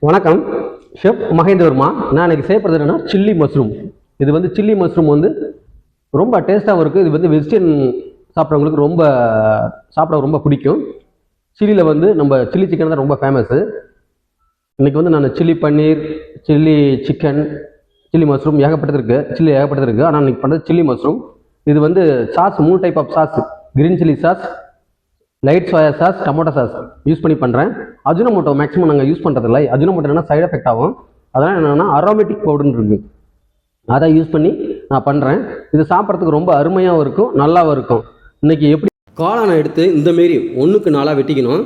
வணக்கம், ஷெஃப் மகேந்திரவர்மா. நான் இன்றைக்கி செய்யப்படுறது என்னென்னா சில்லி மஷ்ரூம். இது வந்து சில்லி மஷ்ரூம் வந்து ரொம்ப டேஸ்ட்டாகவும் இருக்குது. இது வந்து வெஜிடேரியன் சாப்பிட்றவங்களுக்கு சாப்பிட ரொம்ப பிடிக்கும். சில்லியில் வந்து நம்ம சில்லி சிக்கன் தான் ரொம்ப ஃபேமஸ்ஸு. இன்றைக்கி வந்து நான் chilli paneer, chilli chicken, chilli mushroom ஏகப்பட்டது இருக்குது. ஆனால் இன்றைக்கி பண்ணுறது சில்லி மஷ்ரூம். இது வந்து sauce 3 type of sauce, green chilli sauce, light soya sauce, tomato sauce use பண்ணி பண்ணுறேன். அஜினோமோட்டோ மேக்ஸிமம் நாங்கள் யூஸ் பண்ணுறதில்ல. அஜினோமோட்டோ என்னென்னா சைட் எஃபெக்ட் ஆகும். அதனால் என்னென்னா அரோமேட்டிக் பவுடர்னு இருக்குது, அதை யூஸ் பண்ணி நான் பண்ணுறேன். இது சாப்பிட்றதுக்கு ரொம்ப அருமையாகவும் இருக்கும், நல்லாவும் இருக்கும். இன்றைக்கி எப்படி காளானை எடுத்து இந்தமாரி 1க்கு 4 வெட்டிக்கணும்.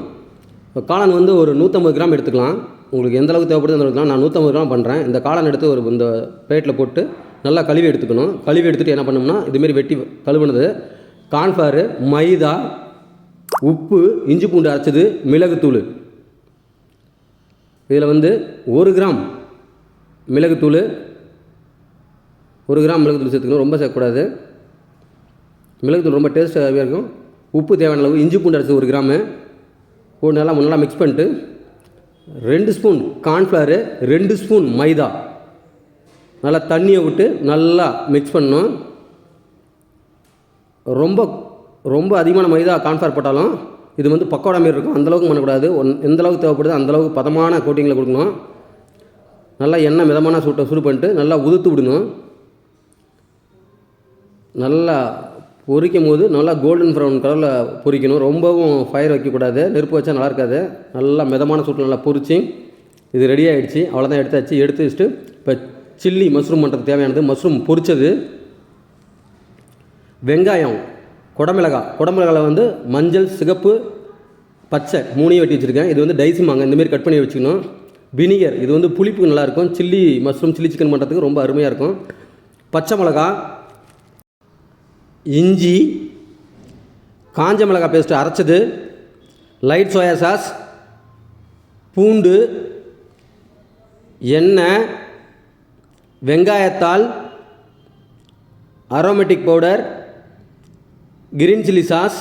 காளான் வந்து ஒரு 150 கிராம் எடுத்துக்கலாம். உங்களுக்கு எந்த அளவுக்கு தேவைப்படுது அந்த அளவுக்கு. நான் 150 கிராம் பண்ணுறேன். இந்த காளான் எடுத்து இந்த பிளேட்டில் போட்டு நல்லா கழுவி எடுத்துக்கணும். கழுவி எடுத்துகிட்டு என்ன பண்ணோம்னா, இதுமாரி வெட்டி கழுவுனது கார்ன்ஃப்ளவர், மைதா, உப்பு, இஞ்சி பூண்டு அரைச்சது, மிளகுத்தூள். இதில் வந்து 1 கிராம் மிளகுத்தூள், 1 கிராம் மிளகுத்தூள் சேர்த்துக்கணும். ரொம்ப சேர்க்கக்கூடாது. மிளகுத்தூள் ரொம்ப டேஸ்ட்டாகவே இருக்கும். உப்பு தேவையான அளவு, இஞ்சி பூண்டு அரைச்சது 1 கிராமு போட்டு நல்லா மிக்ஸ் பண்ணிட்டு 2 ஸ்பூன் கார்ன்ஃப்ளவரு, 2 ஸ்பூன் மைதா நல்லா தண்ணியை விட்டு நல்லா மிக்ஸ் பண்ணணும். ரொம்ப அதிகமான மைதா கார்ன்ஃப்ளவர் போட்டாலும் இது வந்து பக்கோடா மாரி இருக்கும். அந்தளவுக்கு பண்ணக்கூடாது. எந்தளவுக்கு தேவைப்படுது அந்தளவுக்கு பதமான கோட்டிங்கில் கொடுக்கணும். நல்லா எண்ணெய் மிதமான சூடு பண்ணிட்டு நல்லா உதுத்து விடணும். நல்லா பொரிக்கும் போது நல்லா கோல்டன் ப்ரௌன் கலரில் பொரிக்கணும். ரொம்பவும் ஃபயர் வைக்கக்கூடாது, நெருப்பு வச்சா நல்லா இருக்காது. நல்லா மிதமான சூட்டில் நல்லா பொரிச்சு இது ரெடி ஆகிடுச்சு. அவ்வளோதான், எடுத்து வச்சுட்டு இப்போ சில்லி மஷ்ரூம் பண்ணுறதுக்கு தேவையானது மஷ்ரூம் பொரிச்சது, வெங்காயம், குடமிளகாவில் வந்து மஞ்சள், சிகப்பு, பச்சை 3 வெட்டி வச்சுருக்கேன். இது வந்து டைஸுமாங்க, இந்தமாரி கட் பண்ணி வச்சுக்கணும். வினிகர், இது வந்து புளிப்பு நல்லாயிருக்கும். சில்லி மஷ்ரூம், சில்லி சிக்கன் பண்ணுறதுக்கு ரொம்ப அருமையாக இருக்கும். பச்சை மிளகா, இஞ்சி, காஞ்ச மிளகாய் பேஸ்ட்டு அரைச்சது, லைட் சோயா சாஸ், பூண்டு, எண்ணெய், வெங்காயத்தாள், aromatic powder, green chilli sauce,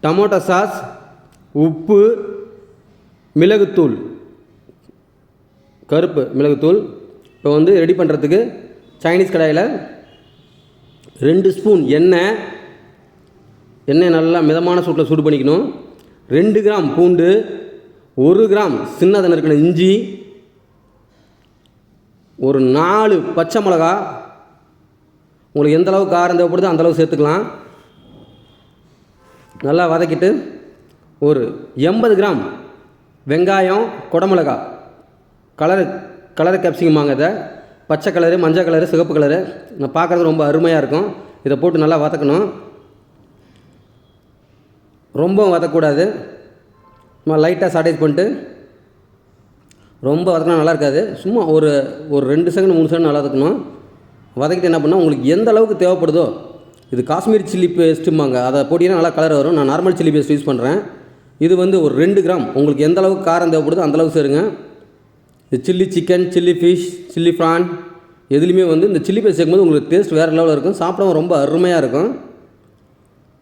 tomato sauce, உப்பு, மிளகுத்தூள், கருப்பு மிளகுத்தூள். இப்போ வந்து ரெடி பண்ணுறதுக்கு சைனீஸ் கடாயில் 2 ஸ்பூன் எண்ணெய் நல்லா மிதமான சூட்டில் சூடு பண்ணிக்கணும். 2 கிராம் பூண்டு, 1 கிராம் சின்னதாக இருக்கிற இஞ்சி, ஒரு 4 பச்சை மிளகா, உங்களுக்கு எந்த அளவுக்கு காரம் தேவைப்படுதோ அந்தளவுக்கு சேர்த்துக்கலாம். நல்லா வதக்கிட்டு ஒரு 80 கிராம் வெங்காயம், குடமிளகா, கலரு கேப்சிகமாங்க. இதை பச்சை கலரு, மஞ்சள் கலரு, சிகப்பு கலரு நான் பார்க்குறது ரொம்ப அருமையாக இருக்கும். இதை போட்டு நல்லா வதக்கணும். ரொம்ப வதக்கக்கூடாது, சும்மா லைட்டாக சாட்டேஜ் பண்ணிட்டு. ரொம்ப வதக்கினா நல்லா இருக்காது. சும்மா ஒரு 2 செகண்ட் 3 செகண்ட் நல்லா வதக்கணும். வதக்கிட்டு என்ன பண்ணால் உங்களுக்கு எந்த அளவுக்கு தேவைப்படுதோ, இது காஷ்மீர் சில்லி பேஸ்ட்டுமாங்க, அதை போட்டிங்கன்னா நல்லா கலர் வரும். நான் நார்மல் சில்லி பேஸ்ட் யூஸ் பண்ணுறேன். இது வந்து ஒரு 2 கிராம். உங்களுக்கு எந்த அளவுக்கு காரம் தேவைப்படுதோ அந்தளவுக்கு சேருங்க. இது chilli chicken, chilli fish, chilli PRAN எதுலேயுமே வந்து இந்த சில்லி பேஸ்ட் சேர்க்கும்போது உங்களுக்கு டேஸ்ட் வேறு லெவலில் இருக்கும். சாப்பிடவும் ரொம்ப அருமையாக இருக்கும்.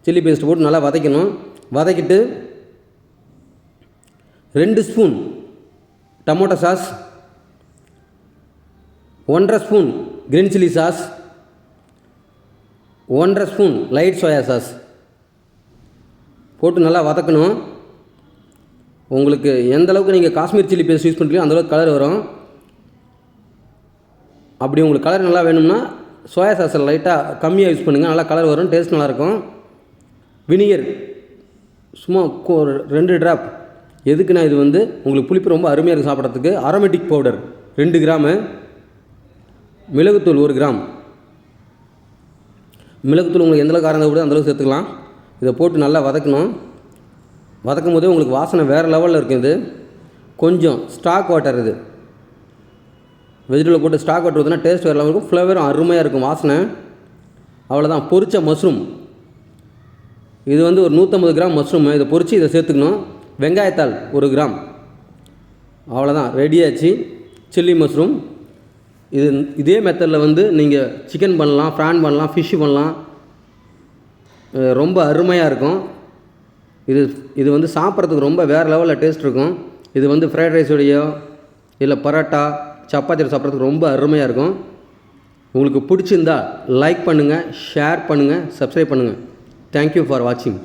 சில்லி பேஸ்ட் போட்டு நல்லா வதக்கணும். வதக்கிட்டு 2 spoon tomato sauce, 1.5 spoon green chilli sauce, 1.5 spoon light soya sauce போட்டு நல்லா வதக்கணும். உங்களுக்கு எந்த அளவுக்கு நீங்கள் காஷ்மீர் சில்லி பேஸ்ட் யூஸ் பண்ணுறீங்களோ அந்தளவுக்கு கலர் வரும். அப்படி உங்களுக்கு கலர் நல்லா வேணும்னா சோயா சாஸில் லைட்டாக கம்மியாக யூஸ் பண்ணுங்கள், நல்லா கலர் வரும், டேஸ்ட் நல்லாயிருக்கும். வினிகர் சும்மா 2 ட்ராப். எதுக்குன்னா இது வந்து உங்களுக்கு புளிப்பு ரொம்ப அருமையாக இருக்குது சாப்பிட்றதுக்கு. அரோமேட்டிக் பவுடர் 2 கிராமு, மிளகுத்தூள் 1 கிராம். மிளகுத்தூள் உங்களுக்கு எந்தளவுக்கு காரம் தேவைப்படுதோ அந்தளவுக்கு சேர்த்துக்கலாம். இதை போட்டு நல்லா வதக்கணும். வதக்கும் போதே உங்களுக்கு வாசனை வேறு லெவலில் இருக்கும். இது கொஞ்சம் ஸ்டாக் வாட்டர், இது வெஜிடபிள் போட்டு ஸ்டாக் வாட்டர் ஊற்றினா டேஸ்ட் வேறு லெவல் இருக்கும், ஃப்ளேவரும் அருமையாக இருக்கும், வாசனை. அவ்வளோதான். பொரிச்ச மஷ்ரூம், இது வந்து ஒரு 150 கிராம் மஷ்ரூம். இதை பொரித்து இதை சேர்த்துக்கணும். வெங்காயத்தாள் 1 கிராம். அவ்வளோதான், ரெடியாச்சு சில்லி மஷ்ரூம். இதே மெத்தடில் வந்து நீங்கள் சிக்கன் பண்ணலாம், ப்ரான் பண்ணலாம், ஃபிஷ்ஷு பண்ணலாம். ரொம்ப அருமையாக இருக்கும். இது வந்து சாப்பிட்றதுக்கு ரொம்ப வேறு லெவலில் டேஸ்ட் இருக்கும். இது வந்து ஃப்ரைட் ரைஸோடையோ இல்லை பரோட்டா சப்பாத்தியில் சாப்பிட்றதுக்கு ரொம்ப அருமையாக இருக்கும். உங்களுக்கு பிடிச்சிருந்தா லைக் பண்ணுங்கள், ஷேர் பண்ணுங்கள், சப்ஸ்கிரைப் பண்ணுங்கள். தேங்க்யூ ஃபார் வாட்சிங்.